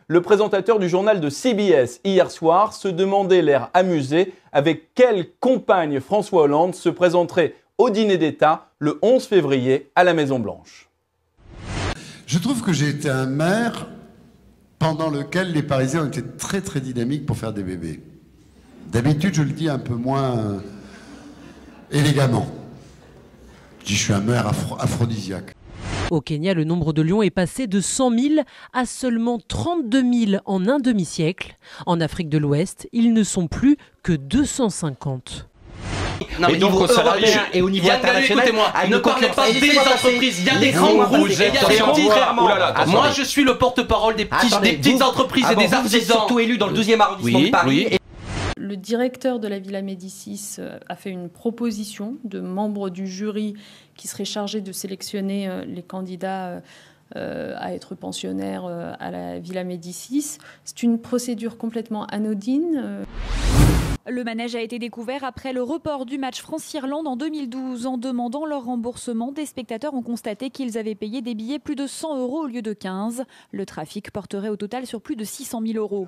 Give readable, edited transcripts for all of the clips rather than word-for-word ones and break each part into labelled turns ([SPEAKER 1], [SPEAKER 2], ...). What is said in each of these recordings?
[SPEAKER 1] Le présentateur du journal de CBS hier soir se demandait, l'air amusé, avec quelle compagne François Hollande se présenterait au dîner d'État le 11 février à la Maison-Blanche.
[SPEAKER 2] Je trouve que j'ai été un maire pendant lequel les Parisiens ont été très très dynamiques pour faire des bébés. D'habitude, je le dis un peu moins élégamment. Je suis un maire aphrodisiaque.
[SPEAKER 3] Au Kenya, le nombre de lions est passé de 100 000 à seulement 32 000 en un demi-siècle. En Afrique de l'Ouest, ils ne sont plus que 250.
[SPEAKER 4] Non, mais donc au salarié et au niveau international, écoutez-moi, ne parlez pas des entreprises, il y a des grands groupes, il y a des contrairement. Moi je suis le porte-parole des petites entreprises et des artisans. Vous êtes surtout élu dans le 12e arrondissement de Paris.
[SPEAKER 5] Le directeur de la Villa Médicis a fait une proposition de membres du jury qui serait chargé de sélectionner les candidats à être pensionnaires à la Villa Médicis. C'est une procédure complètement anodine.
[SPEAKER 6] Le manège a été découvert après le report du match France-Irlande en 2012. En demandant leur remboursement, des spectateurs ont constaté qu'ils avaient payé des billets plus de 100 € au lieu de 15. Le trafic porterait au total sur plus de 600 000 €.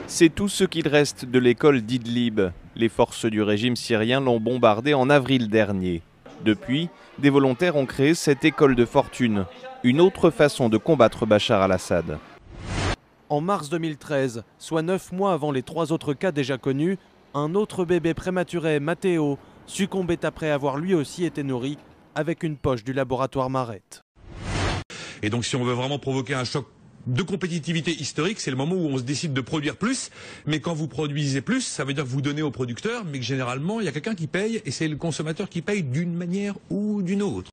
[SPEAKER 7] C'est tout ce qu'il reste de l'école d'Idlib. Les forces du régime syrien l'ont bombardée en avril dernier. Depuis, des volontaires ont créé cette école de fortune, une autre façon de combattre Bachar al-Assad.
[SPEAKER 8] En mars 2013, soit 9 mois avant les 3 autres cas déjà connus, un autre bébé prématuré, Matteo, succombait après avoir lui aussi été nourri avec une poche du laboratoire Marette.
[SPEAKER 9] Et donc si on veut vraiment provoquer un choc de compétitivité historique, c'est le moment où on se décide de produire plus. Mais quand vous produisez plus, ça veut dire que vous donnez aux producteurs, mais que généralement, il y a quelqu'un qui paye, et c'est le consommateur qui paye d'une manière ou d'une autre.